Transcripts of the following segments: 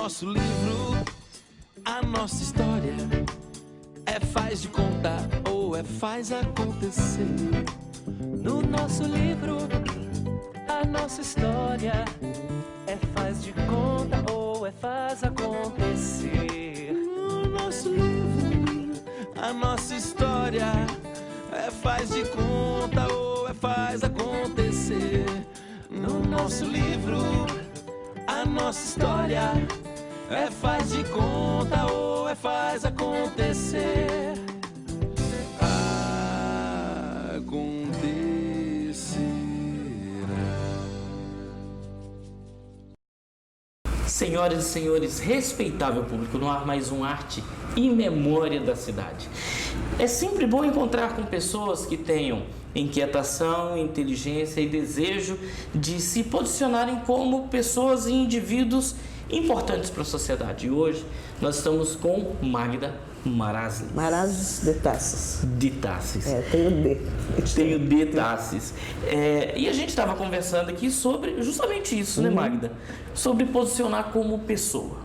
nosso livro, a nossa história é faz de conta ou é faz acontecer. No nosso livro, a nossa história é faz de conta ou é faz acontecer. No nosso livro, a nossa história é faz de conta ou é faz acontecer. No nosso livro, a nossa história é faz de conta ou é faz acontecer. Senhoras e senhores, respeitável público, no ar mais um Arte e Memória da Cidade. É sempre bom encontrar com pessoas que tenham inquietação, inteligência e desejo de se posicionarem como pessoas e indivíduos importantes para a sociedade. E hoje nós estamos com Magda Marazzi. Marazzi de Tassis. De Tassis. Tem o D. Tem o D Tassis. E a gente estava conversando aqui sobre justamente isso, né, Magda? Sobre posicionar como pessoa,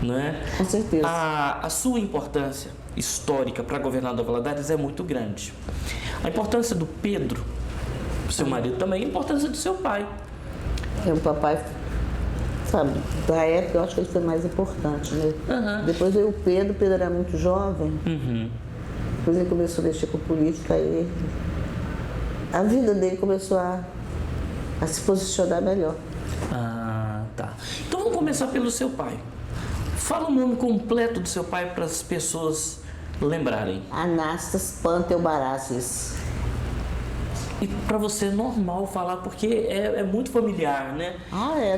né? Com certeza. A sua importância histórica para governador Valadares é muito grande. A importância do Pedro, seu marido também, a importância do seu pai. O papai, sabe, da época eu acho que ele foi mais importante, né? Depois veio o Pedro era muito jovem. Depois ele começou a mexer com política e a vida dele começou a se posicionar melhor. Tá. Então vamos começar pelo seu pai. Fala o nome completo do seu pai para as pessoas lembrarem. Anastas Panteobarazes. E para você é normal falar, porque é muito familiar, né?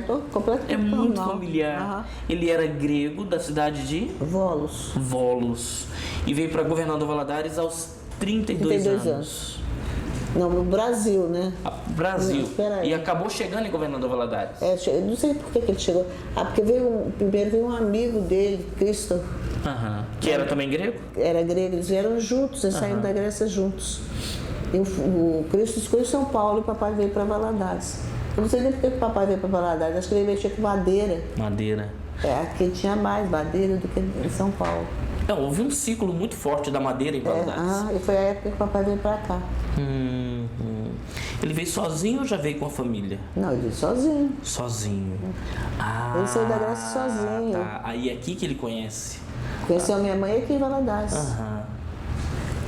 Tô completamente normal. É muito familiar. Ele era grego, da cidade de Volos. E veio para governador Valadares aos 32 anos. Não, no Brasil, né? Brasil. E acabou chegando em governador Valadares. Eu não sei por que ele chegou. Porque primeiro veio um amigo dele, Cristo. Que era também grego? Era grego, eles vieram juntos, eles saíram da Grécia juntos. E o Cristo escolheu São Paulo e o papai veio para Valadares. Eu não sei nem porque o papai veio para Valadares, acho que ele mexia com madeira. Aqui tinha mais madeira do que em São Paulo. Houve um ciclo muito forte da madeira em Valadares. E foi a época que o papai veio para cá. Ele veio sozinho ou já veio com a família? Não, ele veio sozinho. Sozinho. Ele saiu da Grécia sozinho. Tá. Aí é aqui que ele conhece. Conheceu a minha mãe aqui em Valadares.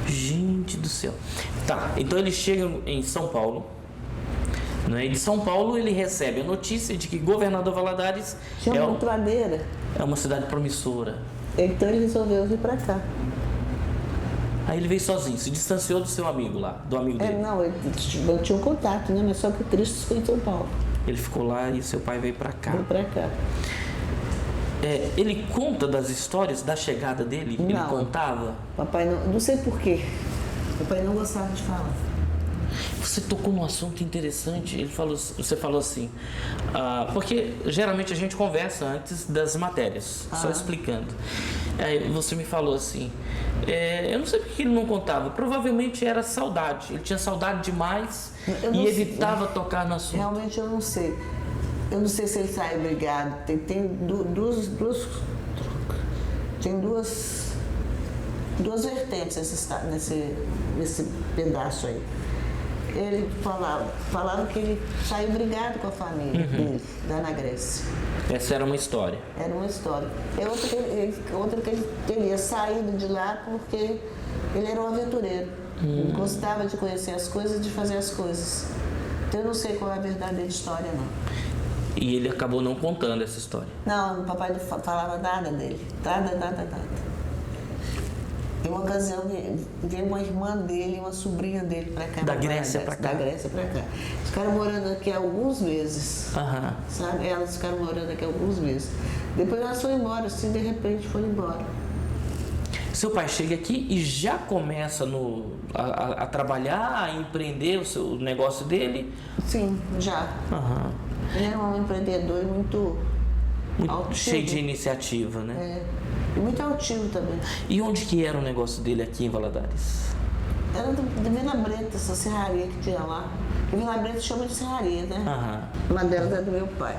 Gente do céu. Tá, então ele chega em São Paulo, né? E de São Paulo ele recebe a notícia de que governador Valadares tinha muito madeira. É uma cidade promissora. Então ele resolveu vir para cá. Aí ele veio sozinho, se distanciou do seu amigo lá, do amigo dele. Não, eu tinha um contato, né? Mas só que o Cristo foi em São Paulo. Ele ficou lá e seu pai veio para cá. Veio para cá. Ele conta das histórias da chegada dele? Não. Ele contava? Papai não sei porquê. Papai não gostava de falar. Você tocou num assunto interessante. Você falou assim, porque geralmente a gente conversa antes das matérias, só explicando. Aí você me falou assim, eu não sei porque ele não contava, provavelmente era saudade, ele tinha saudade demais e evitava tocar no assunto. Realmente eu não sei. Eu não sei se ele saiu brigado. Tem duas vertentes nesse pedaço aí. Ele falava que ele saiu brigado com a família dele, lá na Grécia. Essa era uma história? Era uma história. Outra que ele teria saído de lá porque ele era um aventureiro. Ele gostava de conhecer as coisas e de fazer as coisas. Então eu não sei qual é a verdadeira história, não. E ele acabou não contando essa história? Não, o papai não falava nada dele. Nada. Em uma ocasião, veio uma irmã dele e uma sobrinha dele para cá. Da Grécia para cá? Da Grécia para cá. Ficaram morando aqui alguns meses. Sabe? Elas ficaram morando aqui alguns meses. Depois elas foram embora, assim, de repente foram embora. Seu pai chega aqui e já começa a trabalhar, a empreender o negócio dele? Sim, já. Ele era um empreendedor muito cheio de iniciativa, né? E muito altivo também. E onde que era o negócio dele aqui em Valadares? Era de Vila Breta, essa serraria que tinha lá. E Vila Breta chama de serraria, né? Uma delas é do meu pai.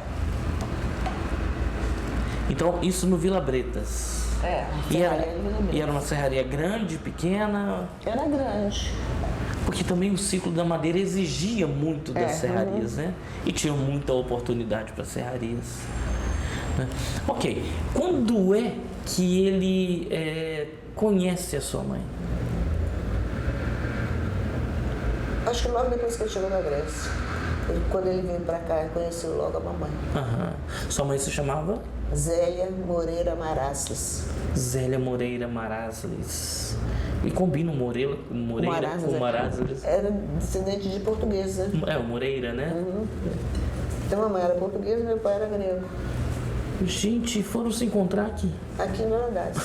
Então, isso no Vila Bretas. E era uma serraria grande, pequena? Era grande. Porque também o ciclo da madeira exigia muito das serrarias, né? E tinha muita oportunidade para serrarias. Né? Ok, quando é que ele conhece a sua mãe? Acho que logo depois que ele chegou na Grécia. Quando ele veio para cá, ele conheceu logo a mamãe. Sua mãe se chamava? Zélia Moreira Marasles. Zélia Moreira Marasles. E combina o Moreira com Marasles. Era descendente de portuguesa. O Moreira, né? Então, a mamãe era portuguesa e meu pai era grego. Gente, foram se encontrar aqui. Aqui em Valadares.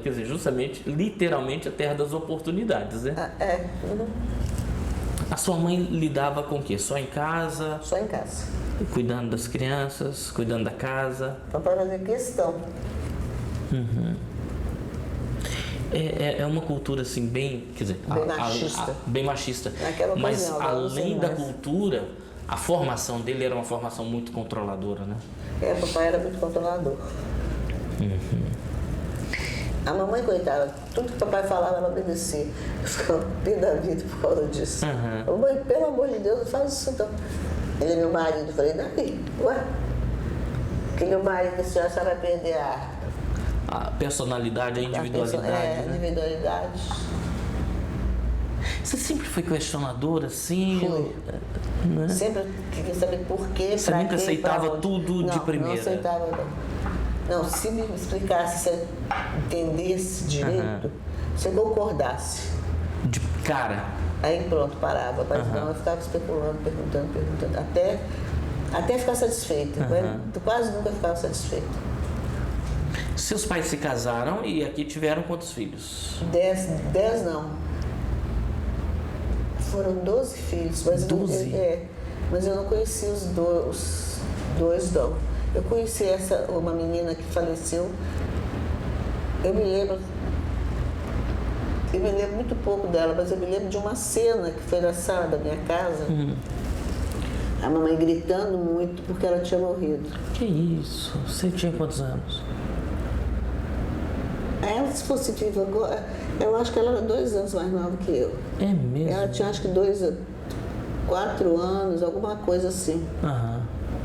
Quer dizer, justamente, literalmente, a terra das oportunidades, né? A sua mãe lidava com o quê? Só em casa? Só em casa. Cuidando das crianças, cuidando da casa? Papai fazia questão. É uma cultura assim bem, quer dizer, bem machista. Naquela mas ocasião, além da cultura, a formação dele era uma formação muito controladora, né? Papai era muito controlador. A mamãe, coitada, tudo que o papai falava, ela obedecia. Eu ficava pé da vida por causa disso. Mamãe, pelo amor de Deus, não faz isso então. Ele é meu marido. Eu falei, daí, que meu marido, a senhora vai perder a personalidade, a individualidade. A individualidade. Você sempre foi questionadora, assim? Fui. Né? Sempre queria saber por quê, Você nunca aceitava tudo de primeira? Não aceitava, não. Não, se me explicasse, se eu entendesse direito, se eu concordasse. De cara? Aí pronto, parava. Mas não, eu ficava especulando, perguntando, até ficar satisfeita. Eu quase nunca ficava satisfeita. Seus pais se casaram e aqui tiveram quantos filhos? 10 não. Foram 12 filhos, mas 12? Mas eu não conheci os dois não. Eu conheci uma menina que faleceu. Eu me lembro muito pouco dela, mas eu me lembro de uma cena que foi na sala da minha casa. A mamãe gritando muito porque ela tinha morrido. Que isso? Você tinha quantos anos? Ela, se fosse viva agora, eu acho que ela era 2 anos mais nova que eu. É mesmo? Ela tinha acho que 4 anos, alguma coisa assim.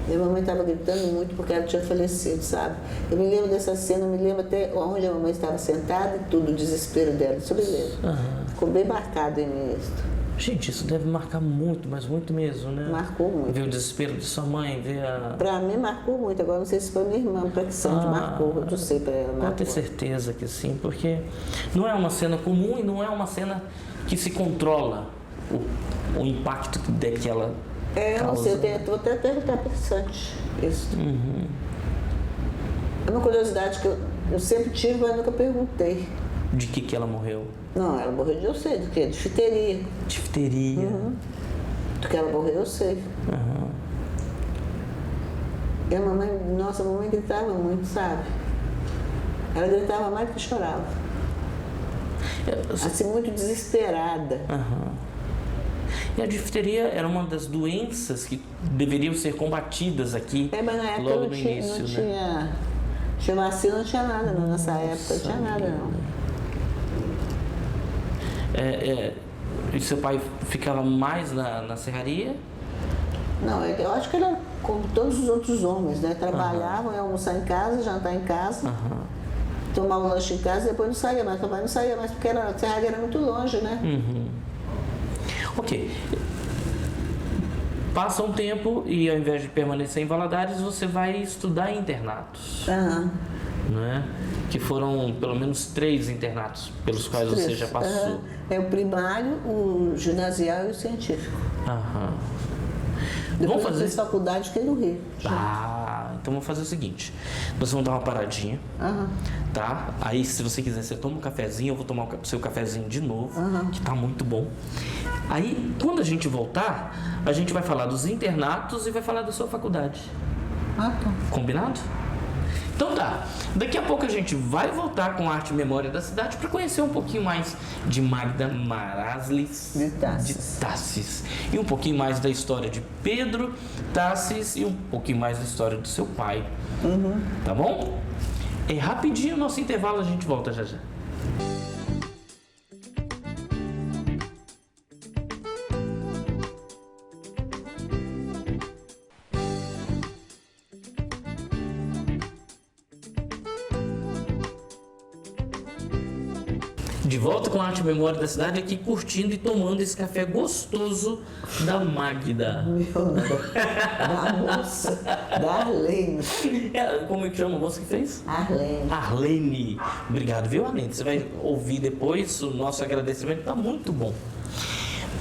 Minha mamãe estava gritando muito porque ela tinha falecido, sabe? Eu me lembro dessa cena, eu me lembro até onde a mamãe estava sentada e tudo, o desespero dela, isso eu me lembro. Ficou bem marcado em mim isso. Gente, isso deve marcar muito, mas muito mesmo, né? Marcou muito. Ver o desespero de sua mãe, ver a... Pra mim marcou muito, agora não sei se foi minha irmã, pra que Sandy marcou, eu não sei pra ela. Pode marcou. ter certeza que sim, porque não é uma cena comum e não é uma cena que se controla o impacto que ela eu não causa. sei, vou até perguntar pra Sandy isso. É uma curiosidade que eu sempre tive, mas nunca perguntei. De que ela morreu? Não, ela morreu de eu sei, do quê? De difteria. Difteria. Do que ela morreu eu sei. E a mamãe, nossa, a mamãe gritava muito, sabe? Ela gritava mais do que chorava. Assim, muito desesperada. E a difteria era uma das doenças que deveriam ser combatidas aqui Mas na época logo não no tinha, início, não né? tinha vacina, não tinha nada, não, nessa época, não tinha nada, não. E seu pai ficava mais na serraria? Não, eu acho que era como todos os outros homens, né? Trabalhavam, iam almoçar em casa, jantar em casa, tomar um lanche em casa e depois não saía mais. Papai não saía mais porque a serraria era muito longe, né? Ok. Passa um tempo e ao invés de permanecer em Valadares, você vai estudar em internatos. Né? Que foram pelo menos 3 internatos pelos quais você já passou. É o primário, o ginasial e o científico. Depois eu fiz faculdade aqui no Rio. Então vamos fazer o seguinte. Nós vamos dar uma paradinha. Tá? Aí se você quiser, você toma um cafezinho, eu vou tomar o seu cafezinho de novo, que tá muito bom. Aí, quando a gente voltar, a gente vai falar dos internatos e vai falar da sua faculdade. Tá. Combinado? Então tá, daqui a pouco a gente vai voltar com a Arte e Memória da Cidade para conhecer um pouquinho mais de Magda Maraslis De Tassis. E um pouquinho mais da história de Pedro Tassis e um pouquinho mais da história do seu pai. Tá bom? É rapidinho o nosso intervalo, a gente volta já já. De volta com a Arte e Memória da Cidade, aqui curtindo e tomando esse café gostoso da Magda. Meu não, da moça, da Arlene. Como é que chama a moça que fez? Arlene. Arlene. Obrigado, viu, Arlene? Você vai ouvir depois o nosso agradecimento, tá muito bom.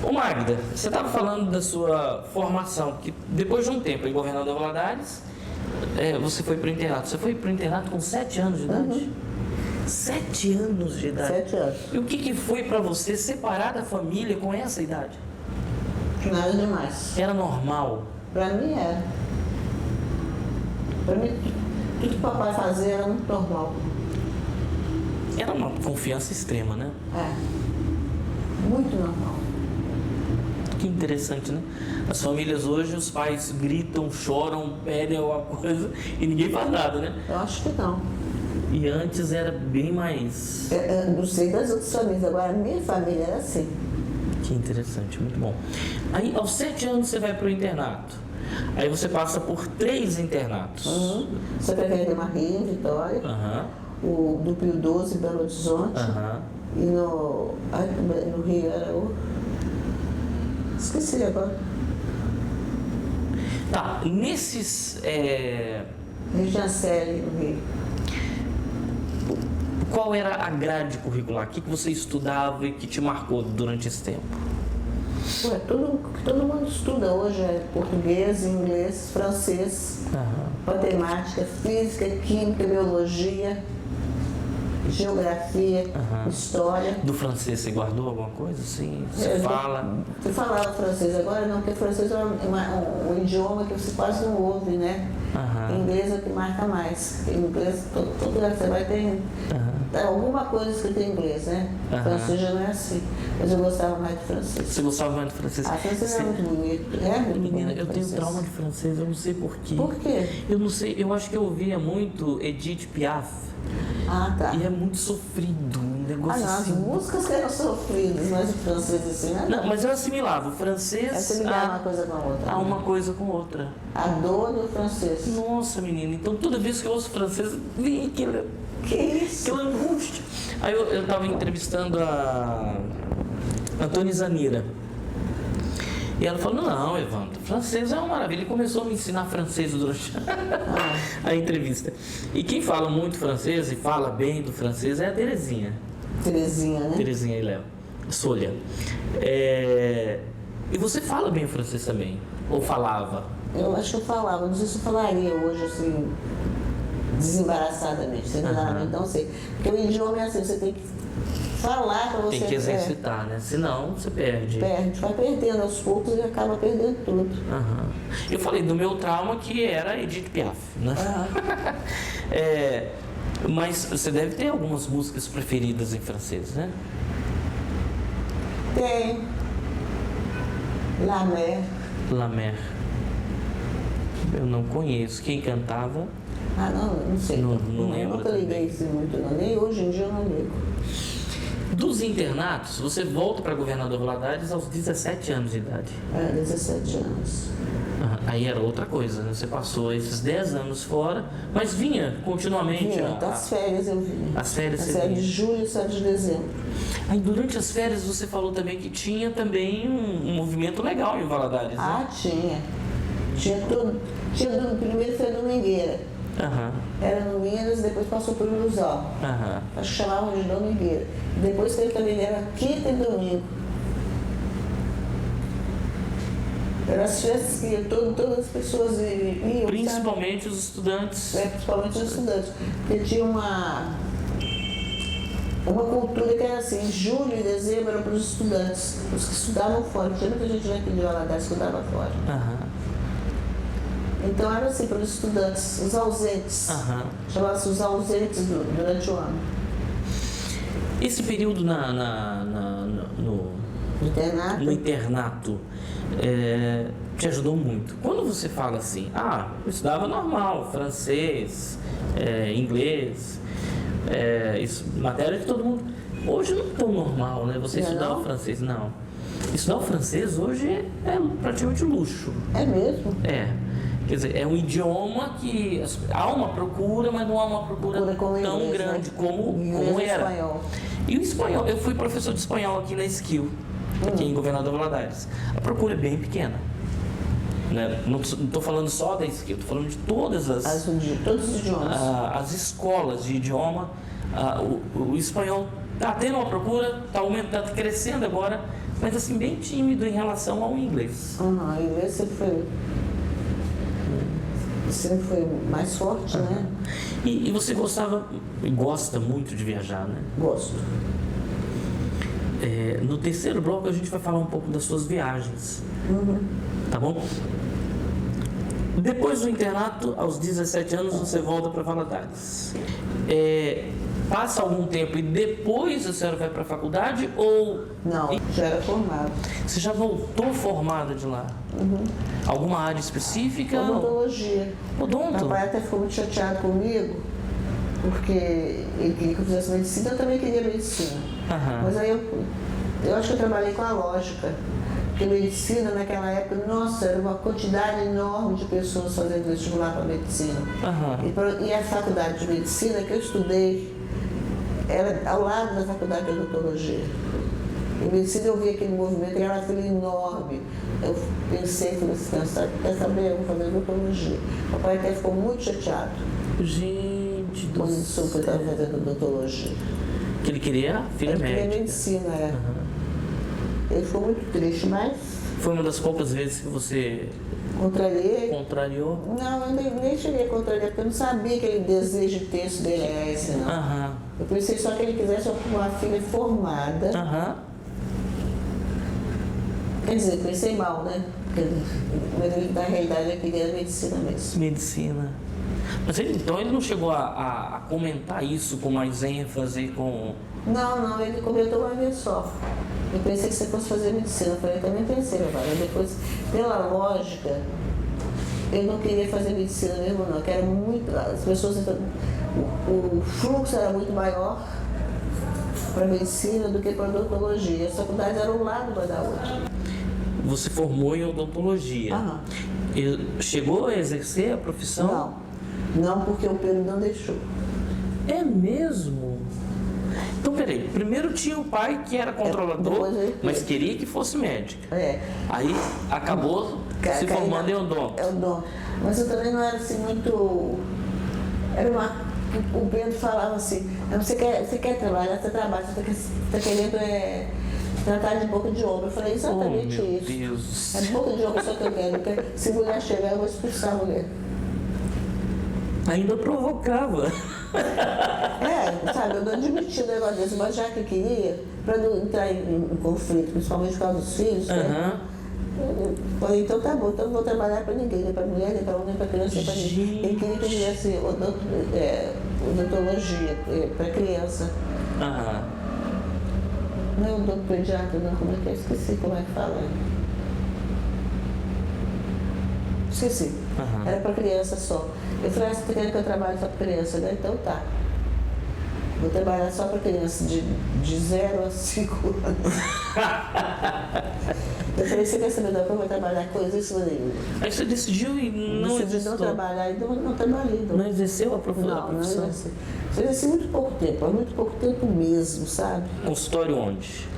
Ô Magda, você estava falando da sua formação, que depois de um tempo em Governador Valadares, você foi para o internato. Você foi para o internato com 7 anos de idade? 7 anos de idade? 7 anos. E o que foi para você separar da família com essa idade? Nada demais. Era normal? Pra mim era. Pra mim, tudo que o papai fazia era muito normal. Era uma confiança extrema, né? Muito normal. Que interessante, né? As famílias hoje, os pais gritam, choram, pedem alguma coisa e ninguém faz nada, né? Eu acho que não. E antes era bem mais... Não sei das outras famílias, agora a minha família era assim. Que interessante, muito bom. Aí, aos 7 anos, você vai para o internato. Aí você passa por 3 internatos. Você prefere de Maria, em Vitória, o do Pio 12, em Belo Horizonte, e no Rio era o... Esqueci agora. Tá, nesses... Regiancele, no Rio. Qual era a grade curricular? O que você estudava e que te marcou durante esse tempo? Tudo que todo mundo estuda hoje é português, inglês, francês, matemática, física, química, biologia, geografia, história. Do francês você guardou alguma coisa assim? Você fala? Você falava francês agora não, porque francês é um idioma que você quase não ouve, né? Inglês é o que marca mais. Inglês, todo lugar que você vai ter alguma coisa escrita em inglês, né? Francês já não é assim. Mas eu gostava mais de francês. Você gostava mais de francês? Francês é muito bonito. É muito Menina, bonito eu tenho francês. trauma de francês, eu não sei porquê. Por quê? Eu não sei, eu acho que eu ouvia muito Edith Piaf. Tá. E é muito sofrido, um negócio Não, as assim. músicas que eram sofridas, mas o francês assim, né? Não, mas eu assimilava o francês Você ligava uma coisa com a outra. a uma coisa com outra. A dor do francês. Nossa, menina, então toda vez que eu ouço francês, vem aquela Que isso? angústia. Aí eu tava entrevistando a Antônia Zanira. E ela falou, não, Evandro, francês é uma maravilha. E começou a me ensinar francês durante a entrevista. E quem fala muito francês e fala bem do francês é a Terezinha. Terezinha, né? Terezinha e Léo. Solha. E você fala bem o francês também? Ou falava? Eu acho que eu falava, não sei se eu falaria hoje assim, desembaraçadamente, seguramente, não sei. Porque o idioma é assim, você tem que falar para você. Tem que exercitar, né? Senão você perde. Perde, vai perdendo aos poucos e acaba perdendo tudo. Eu falei do meu trauma que era Edith Piaf, né? Mas você deve ter algumas músicas preferidas em francês, né? Tem La Mer. La Mer. Eu não conheço. Quem cantava? Não sei. Não Eu lembro nunca liguei isso muito, não. Nem hoje em dia eu não ligo. Dos internatos, você volta para Governador Valadares aos 17 anos de idade. 17 anos. Aí era outra coisa, né? Você passou esses 10 anos fora, mas vinha continuamente. Das férias eu vinha. As férias você férias vinha. de julho e 7 de dezembro. Aí durante as férias você falou também que tinha também um movimento legal em Valadares, né? Tinha. Tinha tudo. Primeiro foi a Domingueira. Era no Minas, depois passou por Ilusão. Acho que chamavam de Domingueira. Depois teve também, era quinta e domingo. Eram as festas que todas as pessoas iam. Principalmente os estudantes. Principalmente os estudantes. Porque tinha uma cultura que era assim, julho e dezembro eram para os estudantes, os que estudavam fora. Tinha muita gente aqui de Valadares que estudava fora. Então era assim, para os estudantes, os ausentes. Chamava-se os ausentes durante o ano. Esse período no internato te ajudou muito. Quando você fala assim, eu estudava normal, francês, inglês, isso, matéria que todo mundo... Hoje não é tão normal, né? Você estudava francês, não. Estudar o francês hoje é praticamente luxo. É mesmo? Quer dizer, é um idioma que há uma procura, mas não há uma procura tão inglês, grande, né? como era. Espanhol. E o espanhol, eu fui professor de espanhol aqui na Skill, aqui em Governador Valadares. A procura é bem pequena. Né? Não estou falando só da Skill, estou falando de todos os idiomas. As escolas de idioma, o espanhol está tendo uma procura, está aumentando, está crescendo agora, mas assim, bem tímido em relação ao inglês. O inglês sempre foi mais forte, né? E você gostava e gosta muito de viajar, né? Gosto. No terceiro bloco a gente vai falar um pouco das suas viagens. Tá bom? Depois do internato, aos 17 anos, você volta para Valadares. Passa algum tempo e depois a senhora vai para a faculdade ou... Não, já era formada. Você já voltou formada de lá? Alguma área específica? Odontologia. Odonto? Meu pai até ficou muito chateado comigo, porque ele queria que eu fizesse medicina, eu também queria medicina. Mas aí eu acho que eu trabalhei com a lógica. Porque medicina naquela época, nossa, era uma quantidade enorme de pessoas fazendo vestibular para medicina. E a faculdade de medicina que eu estudei era ao lado da faculdade de odontologia. Em medicina eu vi aquele movimento, aquela fila enorme. Eu pensei, falei assim, quer saber, eu vou fazer odontologia. O papai até ficou muito chateado. Gente do quando ele soube que eu estava fazendo odontologia. Que ele queria filha médica. Ele queria medicina, Ele ficou muito triste, mas... Foi uma das poucas vezes que você... Contrariou? Não, eu nem cheguei a contrariar, porque eu não sabia que aquele desejo intenso dele era esse, não. Eu pensei só que ele quisesse uma filha formada. Quer dizer, pensei mal, né? Mas na realidade eu queria medicina mesmo. Medicina. Mas então ele não chegou a comentar isso com mais ênfase, com... Não, ele comentou uma vez só. Eu pensei que você fosse fazer medicina. Eu falei, eu também pensei, meu pai. Mas depois, pela lógica, eu não queria fazer medicina mesmo, não. Que era muito... As pessoas... O fluxo era muito maior para medicina do que para odontologia. As faculdades eram um lado uma da outra. Você formou em odontologia. Chegou a exercer a profissão? Não, porque o Pedro não deixou. É mesmo? Então, peraí, primeiro tinha o pai que era controlador, mas queria que fosse médica. Aí acabou se formando em odonto. Mas eu também não era assim muito... O Pedro falava assim, você quer trabalhar, você trabalha, você está querendo tratar de boca de ombro. Eu falei exatamente meu isso. Deus. É boca de ombro só que eu quero, porque se mulher chegar, eu vou expulsar a mulher. Ainda provocava. Sabe, eu não admiti o negócio desse, mas já que queria, para não entrar em conflito, principalmente por causa dos filhos, né? Eu falei, então tá bom, então não vou trabalhar para ninguém, nem para mulher, nem para homem, nem para criança, nem para ninguém. Ele queria que eu fizesse odontologia para criança. Não é odonto pediatra, não, como é que eu esqueci como é que fala. Esqueci. Era para criança só. Eu falei, você está querendo que eu trabalhe só para criança, né? Então tá. Vou trabalhar só para criança de 0 a 5 anos. Eu falei, você quer saber, eu vou trabalhar coisa nenhuma. Aí você decidiu e não exerceu? Não trabalhar, então não trabalhei. Não exerceu a profissão? Não exerci. Eu exerci muito pouco tempo mesmo, sabe? Consultório onde?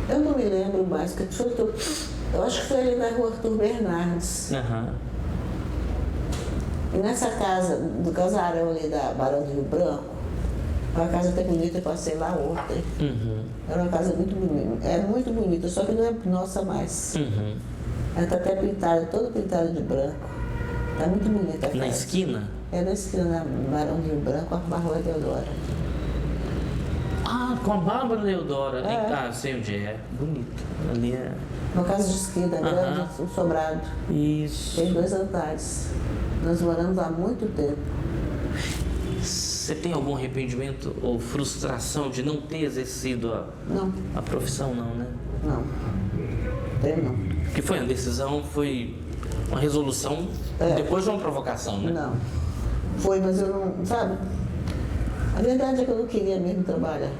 Eu não me lembro mais, porque eu acho que foi ali na rua Arthur Bernardes. E nessa casa, do casarão ali da Barão do Rio Branco, uma casa até bonita, eu passei lá ontem. Era uma casa muito bonita, era muito bonita, só que não é nossa mais. Ela está até pintada, toda pintada de branco. Está muito bonita a casa. Na esquina? É na esquina, na Barão do Rio Branco, a Rua Deodora. com a Bárbara Leodora. Ah, sei onde é. Bonito. Ali é... Na casa de esquerda, grande, o sobrado. Isso. Tem 2 andares. Nós moramos há muito tempo. Você tem algum arrependimento ou frustração de não ter exercido Não, a profissão, não, né? não. Tem não. Porque foi uma decisão, foi uma resolução depois de uma provocação, né? Não. Foi, mas eu não, sabe? A verdade é que eu não queria mesmo trabalhar.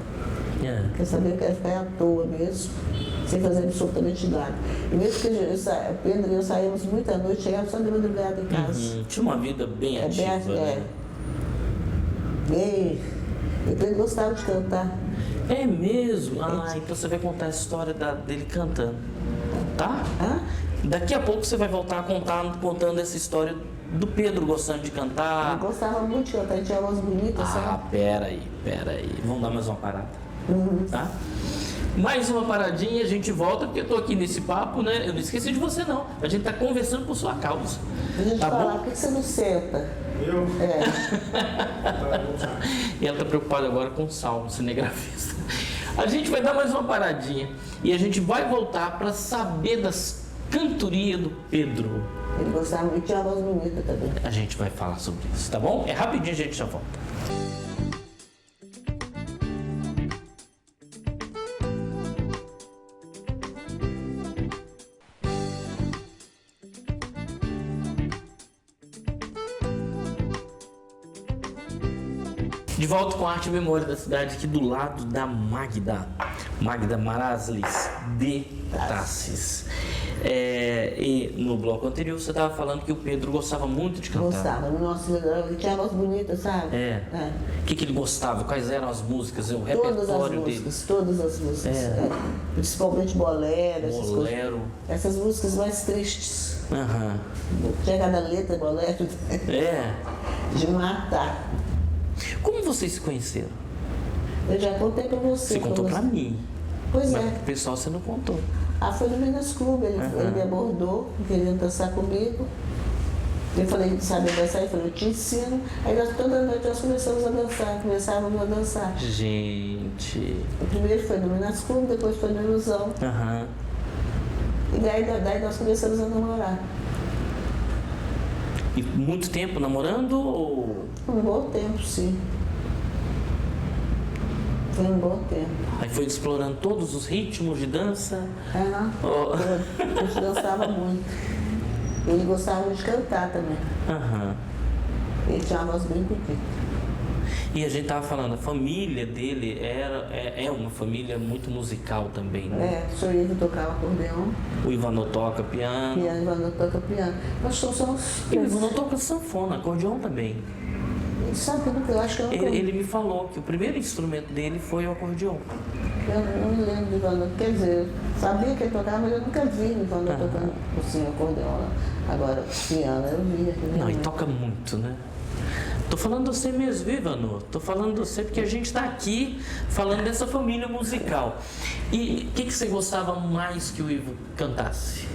Quer saber, eu quero ficar à toa mesmo, sem fazer absolutamente nada. E mesmo que o Pedro e eu saímos muita noite, chegávamos só de madrugada em casa. Tinha uma vida bem ativa, né? Bem. E o Pedro gostava de cantar. É mesmo? Ah, então você vai contar a história dele cantando, tá? Daqui a pouco você vai voltar contando essa história do Pedro gostando de cantar. Eu gostava muito de cantar, tinha voz bonita, sabe? Pera aí. Vamos dar mais uma parada, tá? Mais uma paradinha e a gente volta, porque eu tô aqui nesse papo, né? Eu não esqueci de você, não. A gente tá conversando por sua causa. Deixa eu te Tá falar, bom? por que você não senta? Eu? E ela tá preocupada agora com o Salmo, cinegrafista. A gente vai dar mais uma paradinha e a gente vai voltar para saber das cantorias do Pedro. Ele gostava muito, tinha voz bonita também. A gente vai falar sobre isso, tá bom? É rapidinho, a gente já volta. De volta com a Arte e Memória da Cidade, aqui do lado da Magda Maraslis de Tassis. E no bloco anterior você estava falando que o Pedro gostava muito de cantar. Gostava, nossa, ele tinha voz bonita, sabe? O que ele gostava? Quais eram as músicas? O Todas as repertório dele? músicas, todas as músicas. Principalmente bolero, essas coisas. Bolero. Essas músicas mais tristes. Aham. Tinha cada letra, bolero, de matar. Como vocês se conheceram? Eu já contei pra você. Você contou pra mim. Pois Mas é. pro pessoal você não contou. Foi no Minas Clube, ele me abordou, querendo dançar comigo. Eu falei, sabe dançar? Ele falou, eu te ensino. Aí toda noite nós começamos a dançar, começávamos a dançar. Gente. O primeiro foi no Minas Clube, depois foi no Ilusão. E daí nós começamos a namorar. E muito tempo namorando ou... Um bom tempo, sim. Foi um bom tempo. Aí foi explorando todos os ritmos de dança? A gente dançava muito. Ele gostava de cantar também. Ele tinha uma voz bem bonita. E a gente tava falando, a família dele é uma família muito musical também, né? O senhor Ivo tocava acordeão. O Ivanô toca piano. O Ivanô toca piano. Nós somos... E o Ivanô toca sanfona, acordeão também. Sabe que eu acho que eu não Ele me falou que o primeiro instrumento dele foi o acordeão. Eu não me lembro de Ivanô. Quer dizer, eu sabia que ele tocava, mas eu nunca vi o Ivanô tocando assim, acordeão. Agora, piano, eu via. Não, e toca muito, né? Tô falando de você mesmo, viu, Ivanô? Tô falando de você porque a gente tá aqui falando dessa família musical. E o que você gostava mais que o Ivo cantasse?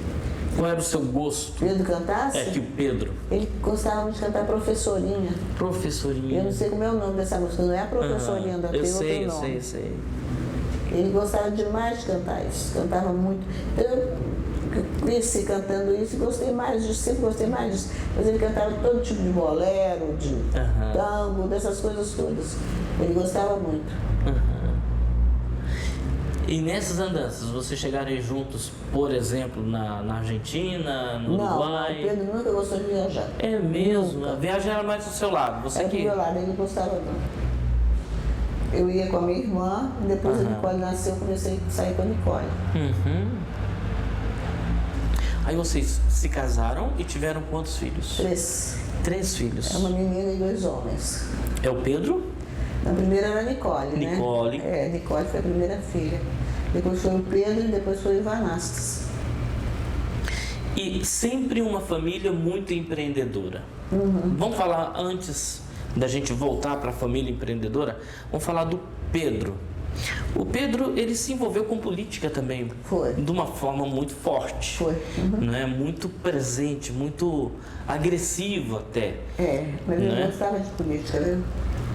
Qual era o seu gosto? Pedro cantasse? Que o Pedro. Ele gostava de cantar Professorinha. Professorinha. Eu não sei como é o nome dessa música, não é a Professorinha da Eu sei. Ele gostava demais de cantar isso, cantava muito. Eu cresci cantando isso e gostei mais disso, sempre gostei mais disso. Mas ele cantava todo tipo de bolero, de tango, dessas coisas todas. Ele gostava muito. E nessas andanças, vocês chegarem juntos, por exemplo, na Argentina, no Uruguai? Não, o Pedro nunca gostou de viajar. É mesmo? Nunca. A viagem era mais do seu lado, você Era que... do meu lado, ele não gostava não. Eu ia com a minha irmã, depois a Nicole nasceu, eu comecei a sair com a Nicole. Aí vocês se casaram e tiveram quantos filhos? 3. 3 filhos. É uma menina e 2 homens. É o Pedro? A primeira era a Nicole, né? Nicole. Nicole foi a primeira filha. Depois foi o Pedro e depois foi o Ivanastas. E sempre uma família muito empreendedora. Vamos falar, antes da gente voltar para a família empreendedora, vamos falar do Pedro. O Pedro, ele se envolveu com política também. Foi. De uma forma muito forte. Foi. Né? Muito presente, muito agressivo até. Mas ele gostava de política, viu?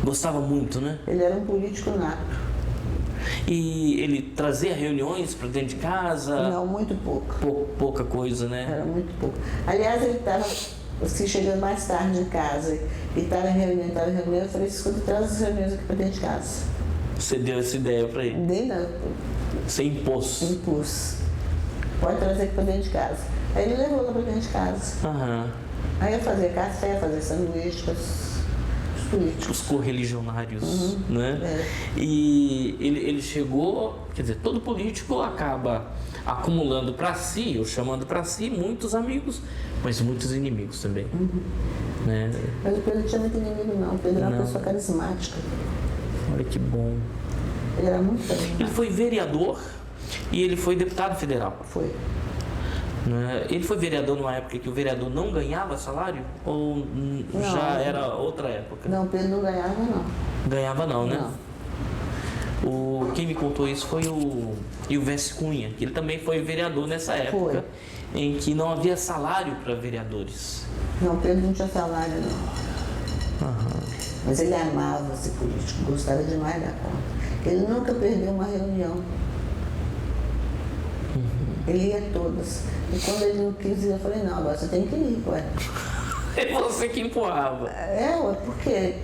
Gostava muito, né? Ele era um político nato. E ele trazia reuniões para dentro de casa? Não, muito pouco. Pouca coisa, né? Era muito pouco. Aliás, ele estava chegando mais tarde em casa e estava em reunião, eu falei, escuta, traz as reuniões aqui para dentro de casa. Você deu essa ideia para ele? Dei não. Você impôs? Impus. Pode trazer aqui para dentro de casa. Aí ele levou lá para dentro de casa. Aham. Aí eu fazia café, fazia sanduíche para os políticos. Os correligionários, né? É. E ele chegou, quer dizer, todo político acaba acumulando para si, ou chamando para si, muitos amigos, mas muitos inimigos também. Né? Mas o Pedro não tinha muito inimigo não, o Pedro era uma Não. pessoa carismática. Olha que bom. Ele era muito Ele carismático. foi vereador e ele foi deputado federal. Foi. Né? Ele foi vereador numa época que o vereador não ganhava salário? Ou já era outra época? Não, o Pedro não ganhava não. Ganhava não, né? Não. Quem me contou isso foi o Ilvestre Cunha, que ele também foi vereador nessa época em que não havia salário para vereadores. Não, o Pedro não tinha salário não. Mas ele amava ser político, gostava demais da conta. Ele nunca perdeu uma reunião. Ele ia todas. E quando ele não quis ir, eu falei, não, agora você tem que ir, ué. É você que empurrava. Ué, porque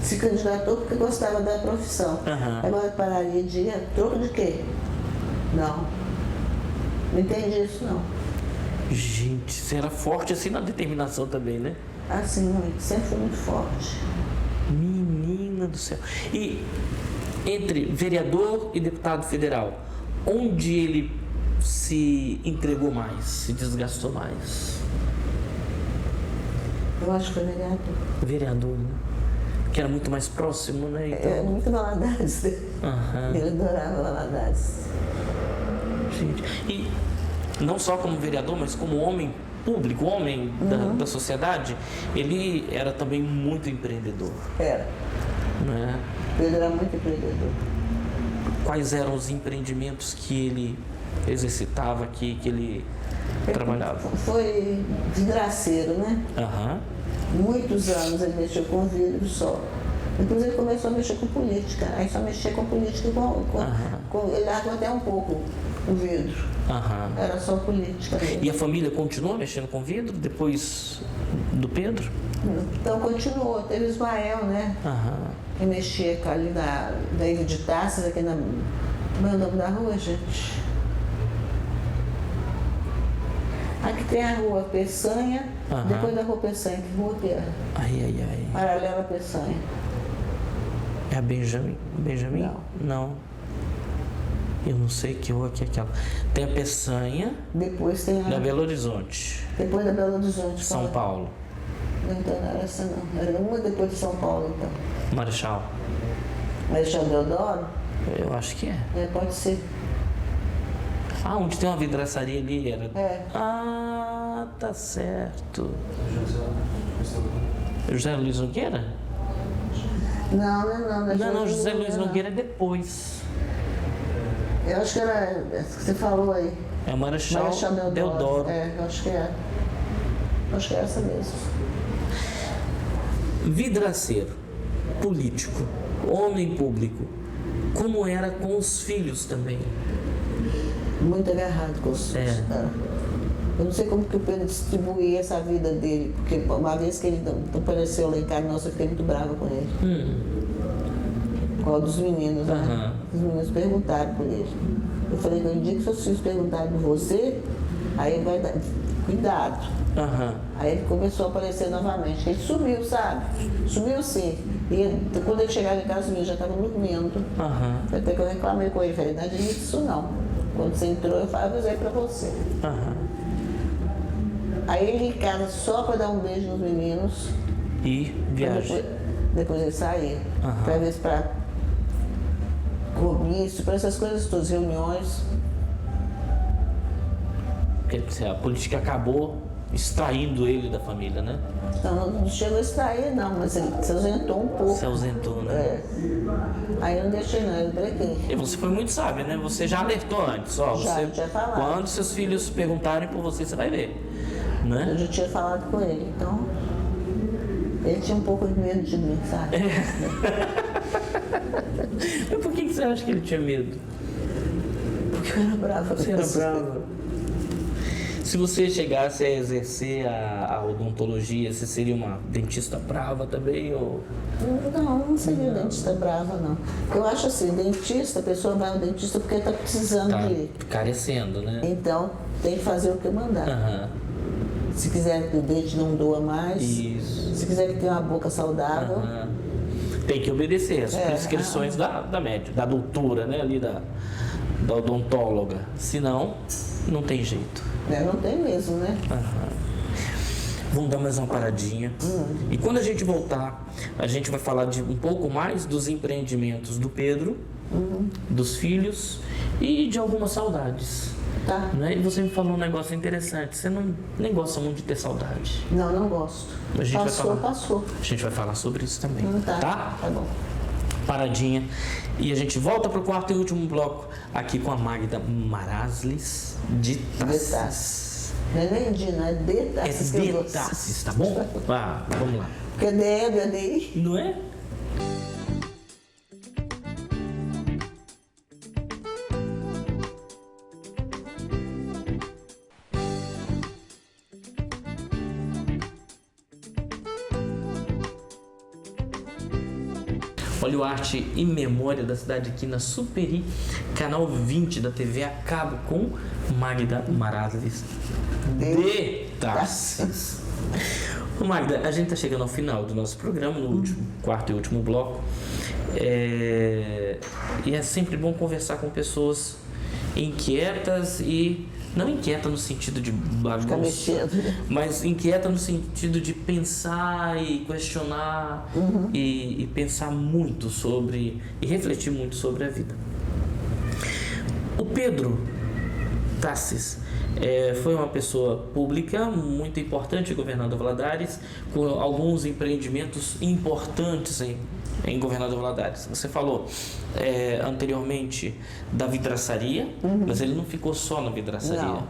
se candidatou porque gostava da profissão. Agora pararia de ir, troco de quê? Não. Não entendi isso, não. Gente, você era forte assim na determinação também, né? Assim, muito. Sempre foi muito forte. Menina do céu. E entre vereador e deputado federal, onde ele se entregou mais, se desgastou mais? Eu acho que foi vereador. Vereador, né? Que era muito mais próximo, né? Então... É muito Valadares. Ele adorava Valadares. Gente, e não só como vereador, mas como homem público, homem da sociedade, ele era também muito empreendedor. Era. Né? Ele era muito empreendedor. Quais eram os empreendimentos que ele exercitava, que ele trabalhava? Foi vidraceiro, né? Muitos anos ele mexeu com vidro só. Depois ele começou a mexer com política. Aí só mexia com política ele largou até um pouco o vidro. Era só política mesmo. E a família continuou mexendo com vidro depois do Pedro? Então continuou. Teve Ismael, né? Que mexia ali da Ilha de Taças, aqui na... Como é o nome da rua, gente? Aqui tem a rua Peçanha, depois da rua Peçanha, que rua que é? Paralela a Peçanha. É a Benjamin? Não. Eu não sei que rua que é aquela. Tem a Peçanha. Depois tem a... Da Belo Horizonte. Depois da Belo Horizonte. São Paulo. Não, então não era essa não. Era uma depois de São Paulo, então. Marechal. Marechal Deodoro? Eu acho que é. Pode ser. Onde tem uma vidraçaria ali era. Tá certo. José Luiz Nogueira? Não. José Luiz Nogueira é depois. Eu acho que era essa que você falou aí. É o Marechal Deodoro. Eu acho que é. Acho que é essa mesmo. Vidraceiro, político, homem público, como era com os filhos também? Muito agarrado com os filhos. Eu não sei como que o Pedro distribuía essa vida dele, porque uma vez que ele não apareceu lá em casa, nossa, eu fiquei muito brava com ele. Qual dos meninos, né? Os meninos perguntaram por ele. Eu falei, no dia que seus filhos perguntarem por você, aí vai dar cuidado. Aí ele começou a aparecer novamente. Ele sumiu, sabe? Sumiu sim. E quando ele chegava em casa, os meninos já estavam dormindo. Até que eu reclamei com ele, falei, não admito isso não. Quando você entrou, eu avisei pra você. Aí ele em casa só para dar um beijo nos meninos. E viagem. Depois ele saía. Para ver se para comício, para essas coisas todas, reuniões. Porque a política acabou extraindo ele da família, né? Não chegou a extrair não, mas ele se ausentou um pouco. Se ausentou, né? Aí eu não deixei não, eu brequei. E você foi muito sábia, né? Você já alertou antes, ó. Já tinha falado. Quando seus filhos perguntarem por você, você vai ver, né? Eu já tinha falado com ele, então ele tinha um pouco de medo de mim, sabe? Mas por que você acha que ele tinha medo? Porque eu era brava. Você era brava. Se você chegasse a exercer a odontologia, você seria uma dentista brava também? Ou... Não seria dentista brava, não. Eu acho assim, dentista, a pessoa vai ao dentista porque está precisando tá de... carecendo, né? Então, tem que fazer o que mandar. Aham. Se quiser que o dente não doa mais, Isso. se quiser que tenha uma boca saudável, Aham. Tem que obedecer as prescrições da médica, da doutora, né? Ali da odontóloga. Senão, não tem jeito. né? Não tem mesmo, né? Vamos dar mais uma paradinha. E quando a gente voltar, a gente vai falar de um pouco mais dos empreendimentos do Pedro, dos filhos e de algumas saudades. Tá. Né? E você me falou um negócio interessante. Você nem gosta muito de ter saudade. Não gosto. A gente Passou. A gente vai falar sobre isso também. Tá. Tá bom. Paradinha. E a gente volta pro quarto e último bloco aqui com a Magda Maraslis de Tassis. Não é nem de, não é de Tassis. É de Tassis, tá bom? Vamos lá. Porque é DI. Não é? Olha o Arte e Memória da cidade aqui na Superi, canal 20 da TV a cabo com Magda Maraslis de Tassis. Ô Magda, a gente está chegando ao final do nosso programa, no quarto e último bloco. E é sempre bom conversar com pessoas inquietas e... Não inquieta no sentido de bagunça, mas inquieta no sentido de pensar e questionar e pensar muito sobre, e refletir muito sobre a vida. O Pedro Tassis foi uma pessoa pública muito importante em Governador Valadares, com alguns empreendimentos importantes em Governador Valadares. Você falou anteriormente da vidraçaria, mas ele não ficou só na vidraçaria. Não.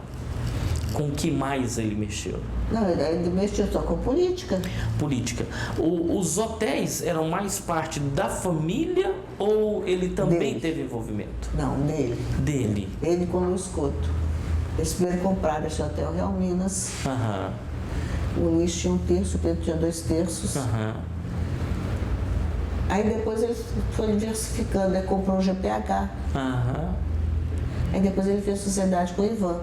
Com o que mais ele mexeu? Não, ele mexeu só com política. Política. Os hotéis eram mais parte da família ou ele também teve envolvimento? Não, dele. Dele. Ele com o Luiz Couto. Eles primeiro compraram esse hotel Real Minas. O Luiz tinha 1/3, o Pedro tinha 2/3. Aí depois ele foi diversificando, ele comprou o GPH. Aí depois ele fez sociedade com o Ivan.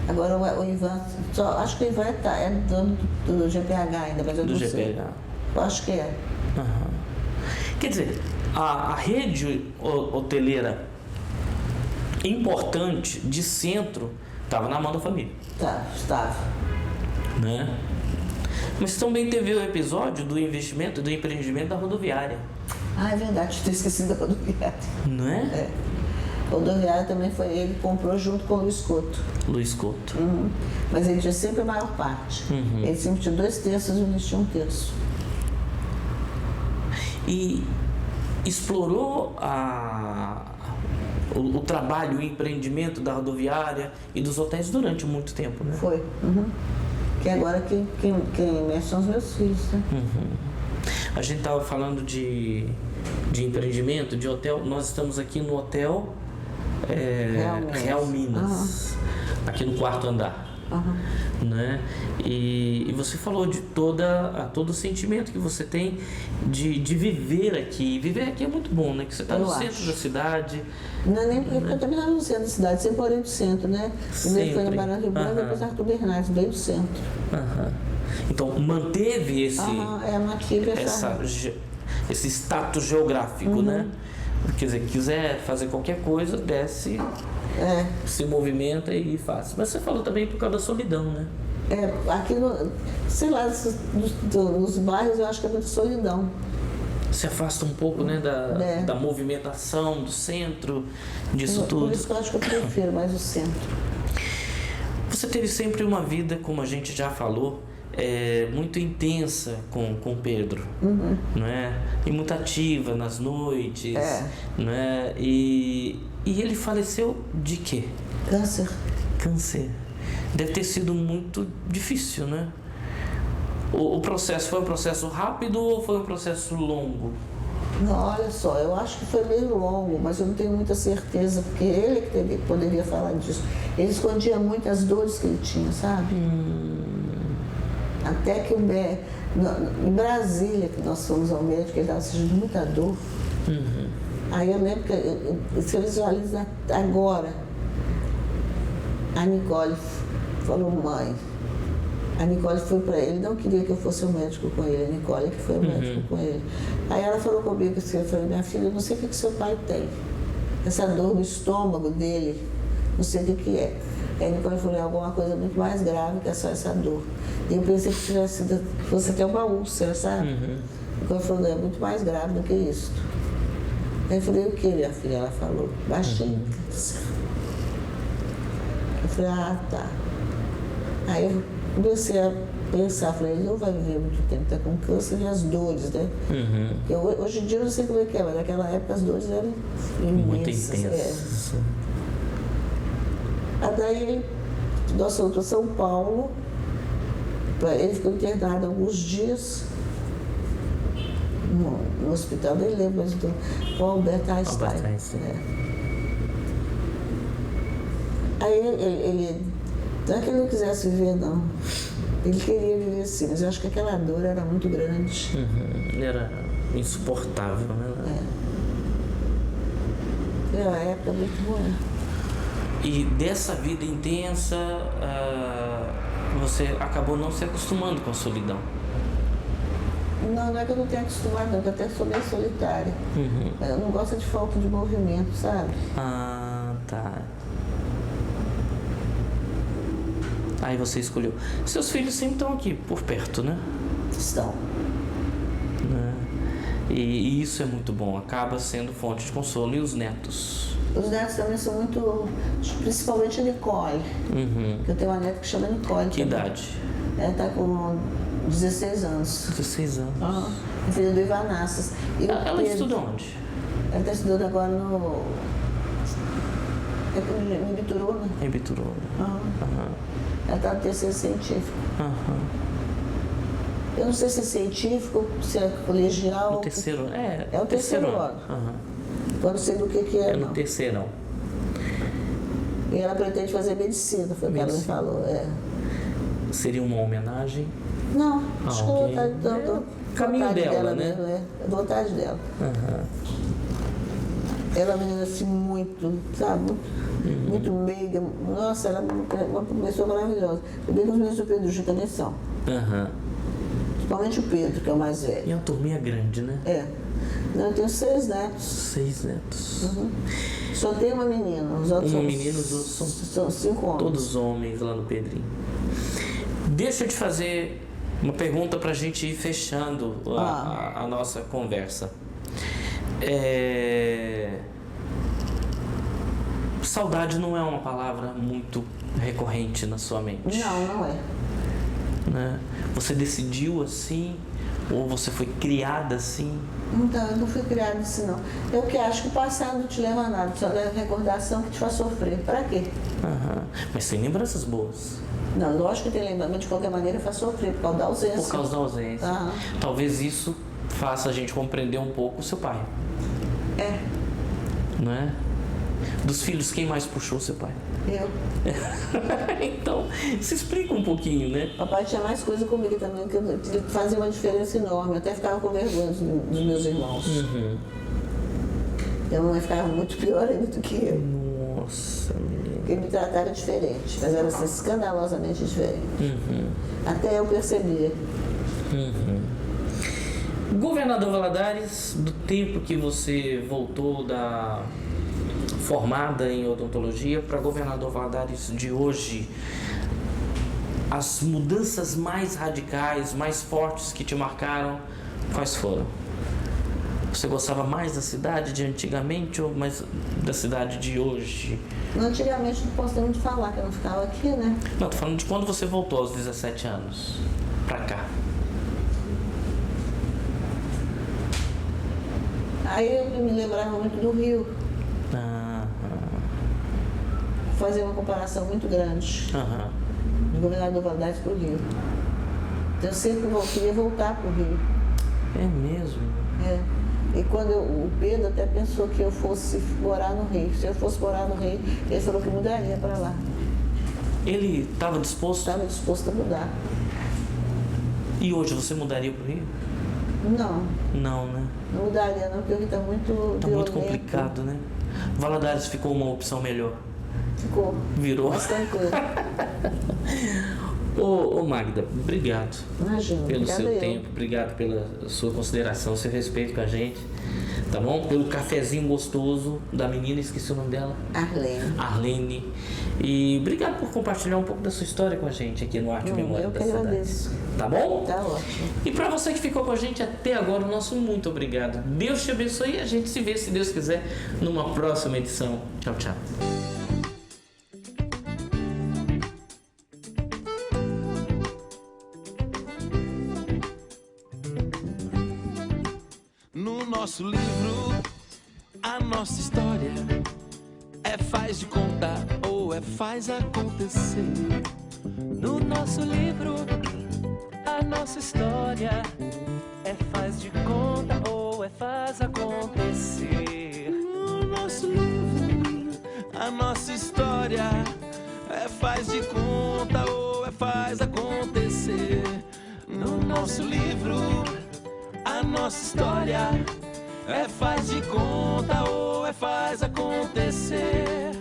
Agora o Ivan, acho que o Ivan é dono do GPH ainda, mas eu não sei. Eu acho que é. Quer dizer, a rede hoteleira importante de centro estava na mão da família. Estava. Né? Mas também teve o episódio do investimento, do empreendimento da rodoviária. É verdade, tinha esquecido da rodoviária. Não é? A rodoviária também foi ele que comprou junto com o Luiz Couto. Luiz Couto. Mas ele tinha sempre a maior parte. Ele sempre tinha 2/3 e o Luiz tinha 1/3. E explorou o trabalho, o empreendimento da rodoviária e dos hotéis durante muito tempo, né? Foi. Que agora quem mexe são os meus filhos, né? A gente estava falando de empreendimento, de hotel. Nós estamos aqui no hotel Real Minas, aqui no 4º andar. Né? E você falou de todo o sentimento que você tem de viver aqui. Viver aqui é muito bom, né? Que você está no centro da cidade. Não é nem porque eu também estava no centro da cidade, sempre morei no centro, né? Primeiro foi na Barão de Branco, depois Arthur Bernardes, bem no centro. Então manteve esse status geográfico, né? Quer dizer, quiser fazer qualquer coisa, desce, se movimenta e faz. Mas você falou também por causa da solidão, né? Aqui, sei lá, nos bairros eu acho que é muita solidão. Se afasta um pouco, né, da movimentação, do centro, disso tudo. Por isso que eu acho que eu prefiro mais o centro. Você teve sempre uma vida, como a gente já falou, muito intensa com o Pedro, não é? E muito ativa nas noites, não é? E ele faleceu de quê? Câncer. Deve ter sido muito difícil, né? O processo foi um processo rápido ou foi um processo longo? Não, olha só, eu acho que foi meio longo, mas eu não tenho muita certeza, porque ele que poderia falar disso. Ele escondia muito as dores que ele tinha, sabe? Até que em Brasília, que nós fomos ao médico, ele estava sentindo muita dor. Aí eu lembro que se eu visualizo agora, a Nicole falou, mãe, a Nicole foi para ele, não queria que eu fosse o médico com ele, a Nicole que foi o médico com ele. Aí ela falou comigo assim, eu falei, minha filha, eu não sei o que seu pai tem, essa dor no estômago dele, não sei o que é. Aí a Nicole falou, é alguma coisa muito mais grave que é só essa dor. E eu pensei que fosse até uma úlcera, sabe? A Nicole falou, não, é muito mais grave do que isso. Aí eu falei, o que, minha filha? Ela falou, baixinho. Eu falei, ah, tá. Aí eu comecei a pensar, falei, ele não vai viver muito tempo, está com câncer e as dores, né? Hoje em dia eu não sei como é que é, mas naquela época as dores eram imensas. Muito intensas. Aí daí nós fomos para São Paulo, ele ficou internado alguns dias no hospital, nem lembro, mas com o Albert Einstein. Aí ele, não é que ele não quisesse viver, não. Ele queria viver sim, mas eu acho que aquela dor era muito grande. Era insuportável, né? Foi uma época muito boa. E dessa vida intensa, você acabou não se acostumando com a solidão. Não é que eu não tenho acostumado, não, que eu até sou meio solitária. Eu não gosto de falta de movimento, sabe? Ah, tá. Aí você escolheu. Seus filhos sempre estão aqui, por perto, né? Estão. Né? E isso é muito bom, acaba sendo fonte de consolo. E os netos? Os netos também são muito... Principalmente a Nicole. Que eu tenho uma neta que chama Nicole. Que idade? Ela está com 16 anos. 16 anos. É filha do Ivanassas. Ela estuda onde? Ela está estudando agora no... Em Bituruna. Em Bituruna. Ela está no terceiro científico. Eu não sei se é científico, se é colegial. No terceiro, é o terceiro ano. Eu não sei do que é. É no terceirão. E ela pretende fazer medicina, foi o que ela me falou. Seria uma homenagem? Não, acho que é caminho dela, né? Mesmo, é vontade dela. Ela é uma menina assim muito, sabe? Muito meiga. Nossa, ela é uma pessoa maravilhosa. Eu bem que os meninos do Pedro Ju também são. Principalmente o Pedro, que é o mais velho. E a turminha grande, né? Eu tenho 6 netos. 6 netos. Só tem uma menina. Os outros uma menina, os outros são 5 homens. Todos homens lá no Pedrinho. Deixa eu te fazer uma pergunta pra gente ir fechando a nossa conversa. Saudade não é uma palavra muito recorrente na sua mente. Não é. Né? Você decidiu assim? Ou você foi criada assim? Então, eu não fui criada assim, não. Eu que acho que o passado não te leva a nada, só leva recordação que te faz sofrer. Pra quê? Mas tem lembranças boas. Não, lógico que tem lembrança, mas de qualquer maneira faz sofrer, por causa da ausência. Por causa da ausência. Talvez isso faça a gente compreender um pouco o seu pai. Não é? Dos filhos, quem mais puxou seu pai? Eu. Então, se explica um pouquinho, né? Papai tinha mais coisa comigo também, que fazia uma diferença enorme. Eu até ficava com vergonha dos meus irmãos. Minha mãe ficava muito pior ainda do que eu. Nossa, menina. Ele me tratava diferente, mas era assim, escandalosamente diferente. Até eu percebia. Governador Valadares, do tempo que você voltou da formada em odontologia para governador Valadares de hoje, as mudanças mais radicais, mais fortes que te marcaram, quais foram? Você gostava mais da cidade de antigamente ou mais da cidade de hoje? Antigamente não posso muito falar, que eu não ficava aqui, né? Não, tô falando de quando você voltou aos 17 anos pra cá. Aí eu me lembrava muito do Rio. Fazer uma comparação muito grande do governador Valadares para o Rio. Então eu sempre queria voltar para o Rio. É mesmo? E quando o Pedro até pensou que eu fosse morar no Rio. Se eu fosse morar no Rio, ele falou que mudaria para lá. Ele estava disposto? Estava disposto a mudar. E hoje você mudaria para o Rio? Não. Não, né? Não mudaria não, porque o Rio está muito Tá violento. muito complicado, né? Valadares ficou uma opção melhor. Ficou. Virou. Mais tranquilo. Ô Magda, obrigado. Imagina, pelo obrigada seu eu. tempo, obrigado pela sua consideração, seu respeito com a gente, tá bom? Pelo cafezinho gostoso da menina, esqueci o nome dela. Arlene. E obrigado por compartilhar um pouco da sua história com a gente aqui no Arte e Memória eu da que Cidade. agradeço. Tá bom? Tá ótimo. E para você que ficou com a gente até agora, o nosso muito obrigado. Deus te abençoe e a gente se vê, se Deus quiser, numa próxima edição. Tchau, tchau. No nosso livro, a nossa história é faz de conta ou é faz acontecer. No nosso livro, a nossa história é faz de conta ou é faz acontecer. No nosso livro, a nossa história é faz de conta ou é faz acontecer. No nosso livro, a nossa história é faz de conta ou é faz acontecer.